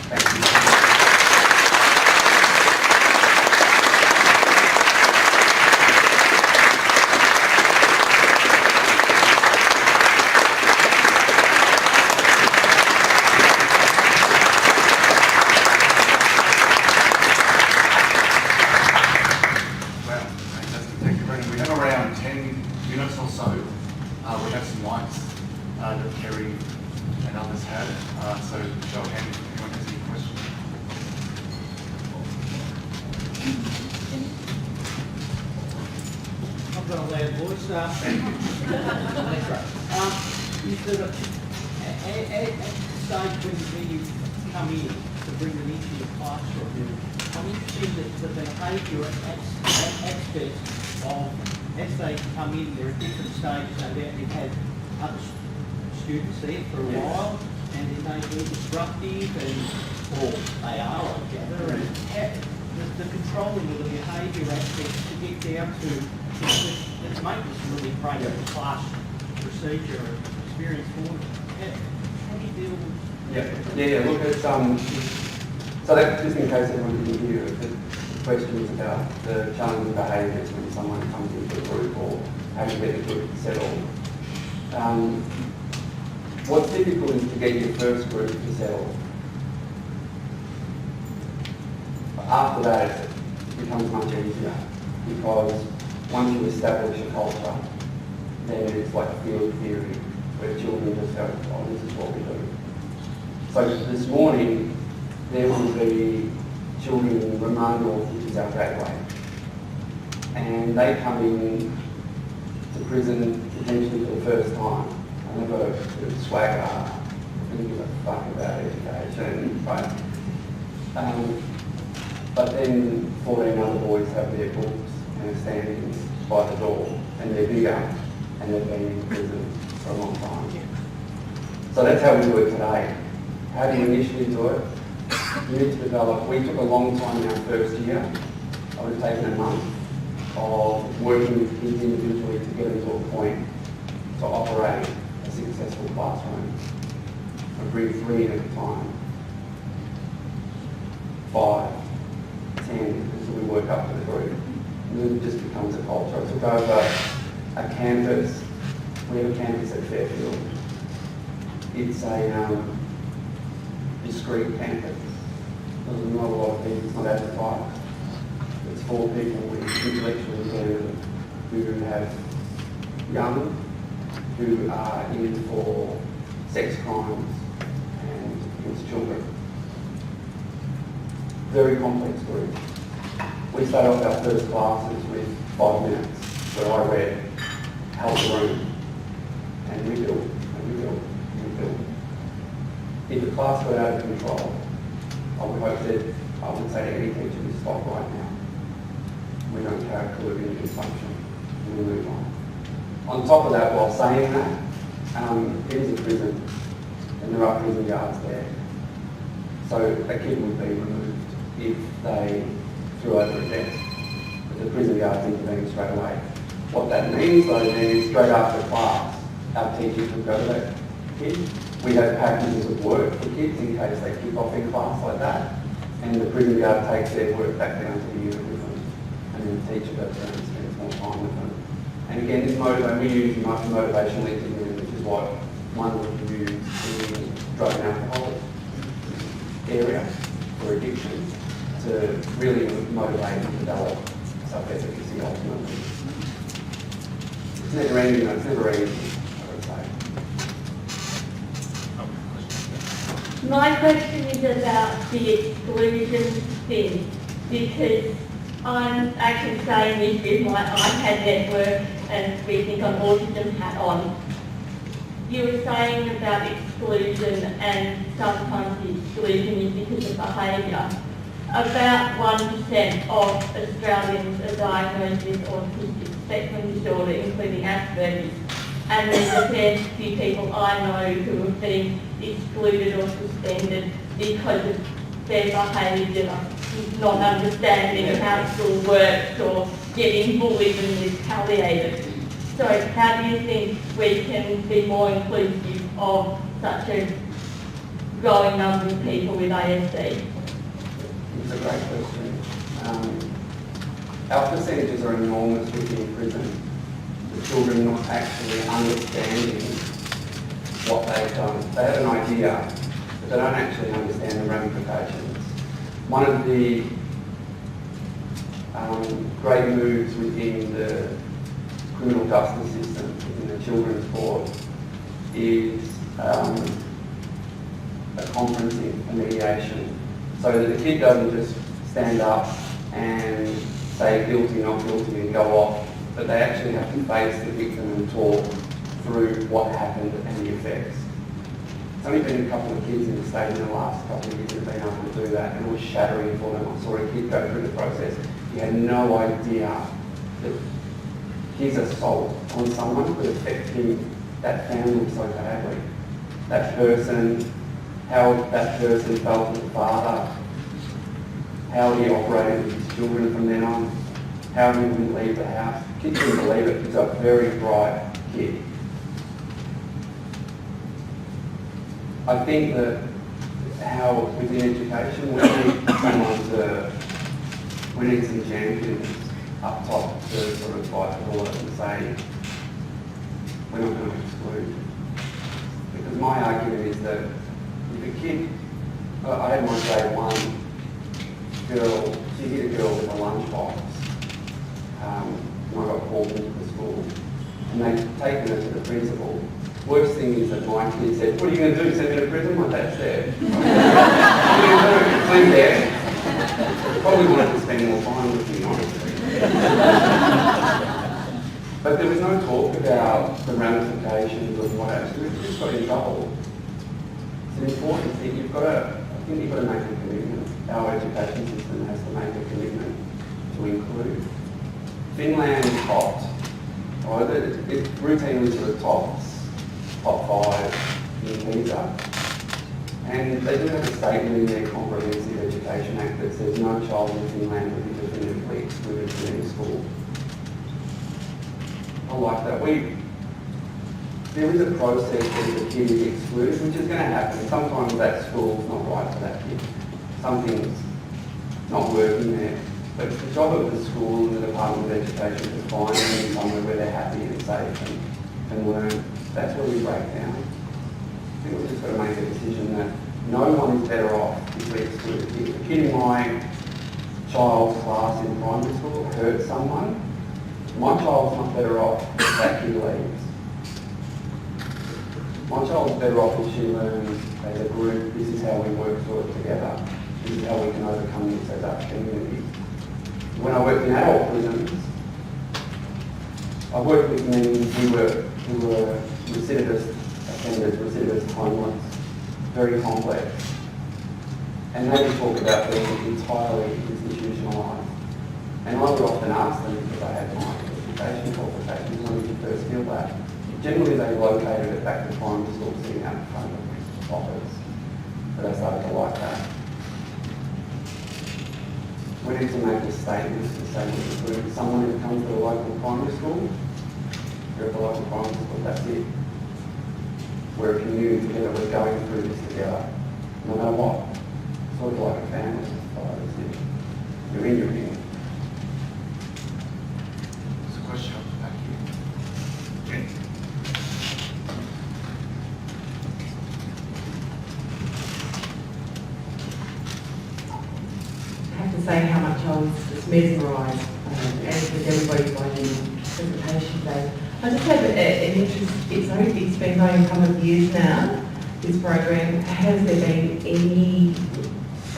S2: Thank you.
S1: We have some lights that Kerry and others had. So show of hands if anyone has any questions.
S3: I've got a loud voice. Is there at the stage when you come in to bring them into your classroom, I'm interested in the behaviour aspects of as they come in, there are different stages. No doubt you've had other students there for a while, and they may be disruptive, or they are, I gather, and the controlling of the behaviour aspects to get down to let's make this really great class procedure and experience for them. How do you deal with
S2: Yeah, look, it's, so that, just in case everyone didn't hear it, the questions about the challenging behaviours when someone comes into a group or how to get the group settled. What's difficult is to get your first group to settle. After that, it becomes much easier because once you establish a culture, then it's like field theory where children just go, oh, this is what we do. So this morning, there will be children in Remand North, which is our gateway. And they come in to prison potentially for the first time. And they've got a bit of swagger, they don't give a fuck about education, but then 14 other boys have their books and are standing by the door, and they're bigger, and they've been in prison for a long time. So that's how we do it today. How do you initially do it? You need to develop, we took a long time in our first year. I would have taken a month of working with kids individually to get them to a point to operate a successful classroom. I bring 3 at a time, 5, 10, until we work up to the group. And then it just becomes a culture. I took over a campus. We have a campus at Fairfield. It's a discrete campus. There's not a lot of people, it's not advertised. It's for people with intellectual impairment who have young, who are in for sex crimes and against children. Very complex group. We start off our first classes with 5 minutes where I read Help the Room, and we build, and we build, and we build. If the class got out of control, I would hope that I would say to any teacher to stop right now. We don't carry coordinated dysfunction, and we move on. On top of that, while saying that, it is a prison, and there are prison guards there. So a kid would be removed if they threw over a desk. the prison guards intervene straight away. What that means though then is straight after class, our teachers will go to that kid. We have packages of work for kids in case they kick off in class like that. And the prison guard takes their work back down to the unit with them. And then the teacher goes around and spends more time with them. And again, this we use much motivational interviewing, which is what one would use in drug and alcohol area for addiction to really motivate and develop self-efficacy ultimately. It's never ending, it's never easy, I would say.
S4: My question is about the exclusion thing, because I'm actually saying this with my iPad network and speaking on autism hat on. You were saying about exclusion and sometimes the exclusion is because of behaviour. About 1% of Australians are diagnosed with autistic spectrum disorder, including Asperger's. And there's a fair few people I know who have been excluded or suspended because of their behaviour, not understanding of how school works or getting bullied and retaliated. So how do you think we can be more inclusive of such a growing number of people with ASD?
S2: It's a great question. Our percentages are enormous within prison. The children not actually understanding what they've done. They have an idea, but they don't actually understand the ramifications. One of the great moves within the criminal justice system, within the children's court, is a conferencing, a mediation, so that the kid doesn't just stand up and say guilty, not guilty and go off, but they actually have to face the victim and talk through what happened and the effects. It's only been a couple of kids in the state in the last couple of years that have been able to do that, and it was shattering for them. I saw a kid go through the process. He had no idea that his assault on someone could affect him, that family so badly. That person, how that person felt as a father, how he operated with his children from then on, how he wouldn't leave the house. Kids couldn't believe it. He's a very bright kid. I think that how within education we need we need some champions up top to sort of fight for it and say we're not going to exclude. Because my argument is that if a kid, I had my grade 1 girl, she hit a girl with a lunchbox. And I got called into the school and they'd taken her to the principal. Worst thing is that my kid said, "What are you going to do, send me to prison?" My dad said. "What are you going to do? Clean there." Probably wanted to spend more time with me, honestly. But there was no talk about the ramifications of what actually, we just got in trouble. It's an important thing. I think you've got to make a commitment. Our education system has to make a commitment to include. Finland topped, it routinely sort of tops top 5 in PISA. And they do have a statement in their Comprehensive Education Act that says no child in Finland will be definitively excluded from any school. I like that. There is a process where the kid is excluded, which is going to happen. Sometimes that school's not right for that kid. Something's not working there. But it's the job of the school and the Department of Education to find them somewhere where they're happy and safe and learn. That's where we break down. I think we've just got to make a decision that no one is better off if we exclude a kid. If a kid in my child's class in primary school hurts someone, my child's not better off if that kid leaves. My child's better off if she learns as a group, this is how we work through it together. This is how we can overcome this as a community. When I worked in adult prisons, I worked with men who were recidivist offenders, recidivist homeless, very complex. And they would talk about being entirely institutionalised. And I would often ask them, because I had my education qualifications, when did you first feel that? Generally they located it back to primary school, sitting out in front of office. But I started to like that. we need to make a statement to say that someone who comes to the local primary school, you're at the local primary school, that's it. We're a community together, we're going through this together, no matter what. Sort of like a family, you're in your ring.
S1: There's a question up the back here. Jen?
S5: I have to say how much I was just mesmerised, as with everybody by the presentation today. I just have an interest, it's been going a couple of years now, this program. Has there been any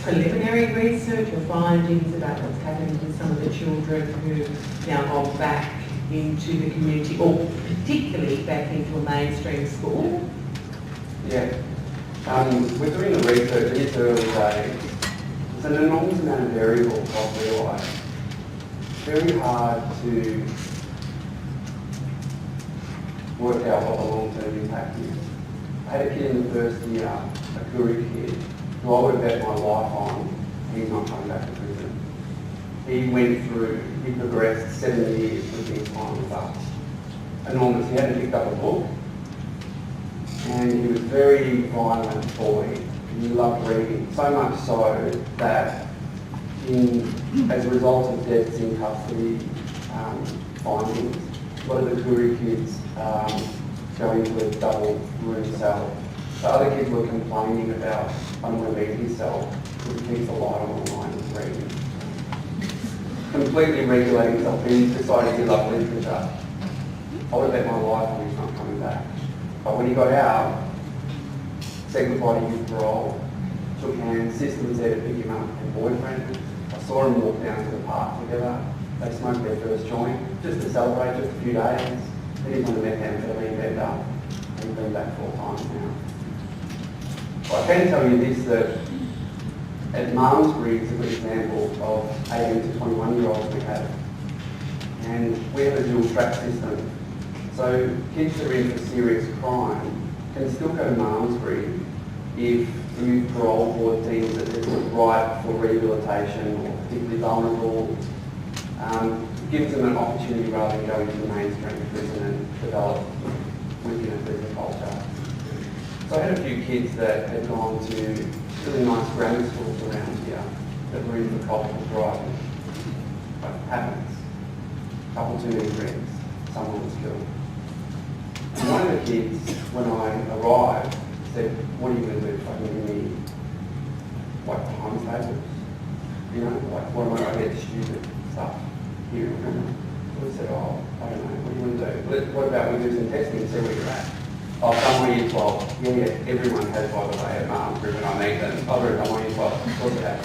S5: preliminary research or findings about what's happening to some of the children who've now gone back into the community, or particularly back into a mainstream school?
S2: Yeah. We're doing the research in its early days. There's an enormous amount of variables I've realised. Very hard to work out what the long-term impact is. I had a kid in the first year, a Koori kid, who I would have bet my life on, he's not coming back to prison. He progressed 7 years with his time with us. Enormous. He hadn't picked up a book, and he was a very violent boy. He loved reading, so much so that as a result of deaths in custody findings, a lot of the Koori kids go into a double room cell. So other kids were complaining about, I don't want to leave his cell because he keeps the light on the line and reading. Completely regulating himself. He decided he loved literature. I would have bet my life on he's not coming back. But when he got out, said goodbye to his parole, took hands, sister was there to pick him up, and boyfriend. I saw him walk down to the park together. They smoked their first joint, just to celebrate, just a few days. Then he's on the methamphetamine bed up, and he's been back 4 times now. Well, I can tell you this, that at Malmesbury is a good example of 18 to 21-year-olds we have. And we have a dual track system. So kids that are in for serious crime can still go to Malmesbury if the youth parole board deems that they're ripe for rehabilitation or particularly vulnerable. Gives them an opportunity rather than going to the mainstream prison and develop within a prison culture. So I had a few kids that had gone to really nice grammar schools around here that were in for cultural driving. But it happens. A couple too many drinks, someone was killed. And one of the kids, when I arrived, said, what are you going to do if I can give me, like, times tables? You know, like, what am I going to get stupid stuff here? So we said, oh, I don't know, what do you want to do? What about we do some testing and see where you're at? Oh, somewhere year 12. Yeah, everyone has, by the way, at Malmesbury when I meet them. I've got somewhere year 12. Of course they have.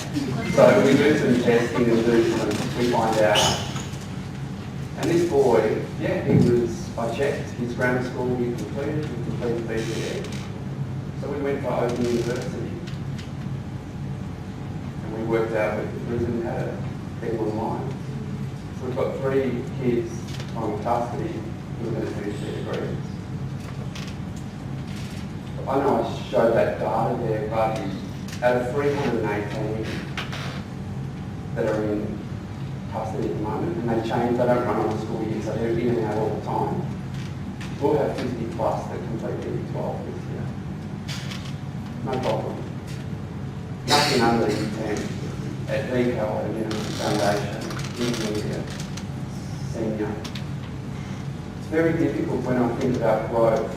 S2: So we do some testing and we find out. And this boy, yeah, I checked his grammar school, he completed BCE. So we went for Open University. And we worked out with the prison how to get him online. So we've got 3 kids on custody who are going to finish their degrees. I know I showed that data there, but out of 318 that are in custody at the moment, and they change, they don't run on a school year, so they're in and out all the time. We'll have 50 plus that complete year 12 this year. No problem. Nothing under the 10 at VCAL, at a minimum foundation, intermediate, senior. It's very difficult when I think about growth.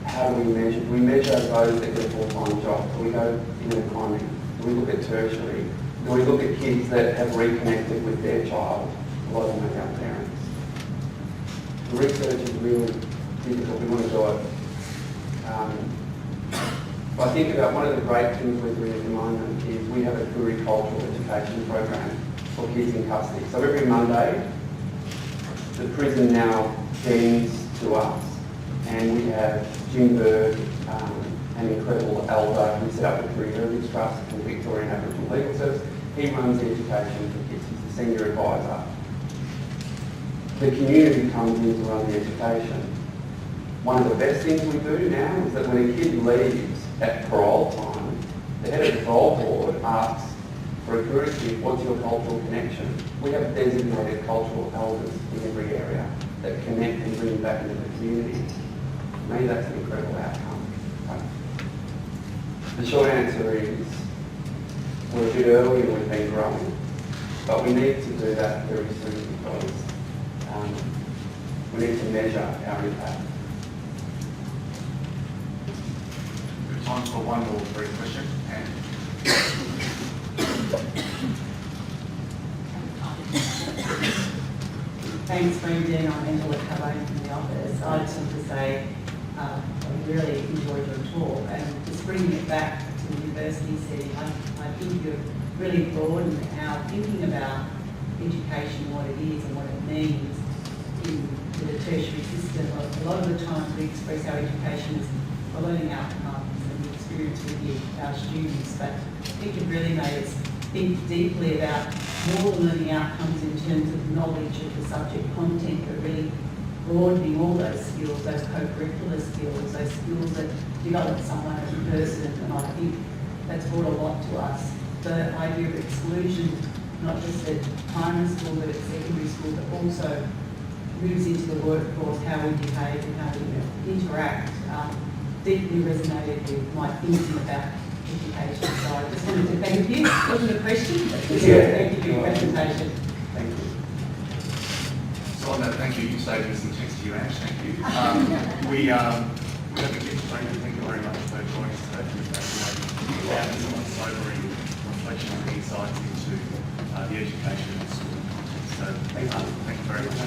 S2: How do we measure? We measure those that get full-time jobs. Do we go in an economy? Do we look at tertiary? Do we look at kids that have reconnected with their child? A lot of them are young parents. The research is really difficult. We want to do it. I think about one of the great things we're doing at the moment is we have a Koori cultural education program for kids in custody. So every Monday, the prison now sends to us, and we have Jim Bird, an incredible elder who set up the Koori Heritage Trust and Victorian Aboriginal Legal Service. He runs the education for kids. He's the senior advisor. The community comes in to run the education. One of the best things we do now is that when a kid leaves at parole time, the head of the parole board asks, For accuracy, what's your cultural connection? We have designated cultural elders in every area that connect and bring back into the community. To me, that's an incredible outcome. The short answer is we're a bit early and we've been growing, but we need to do that very soon because we need to measure our impact.
S1: We have time for one more brief question. And
S6: Thanks, Brendan. I'm Angela Carbone from the office. I just want to say I really enjoyed your talk and just bringing it back to the university setting. I think you've really broadened our thinking about education, what it is and what it means in the tertiary system. A lot of the time we express our education as the learning outcomes and the experience with our students, but I think you've really made us think deeply about more than learning outcomes in terms of knowledge of the subject content, but really broadening all those skills, those co-curricular skills, those skills that develop someone as a person, and I think that's brought a lot to us. The idea of exclusion, not just at primary school but at secondary school, but also moves into the workforce, how we behave and how we interact, deeply resonated with my thinking about education. So I just wanted to thank you. It wasn't a question, but just thank you for your presentation.
S2: Thank you.
S1: so on that, thank you. You saved me some text to you, Ash. Thank you. We have a gift for you. Thank you very much for joining us today for this presentation. Some sobering reflection and insights into the education and school context. So thank you very much.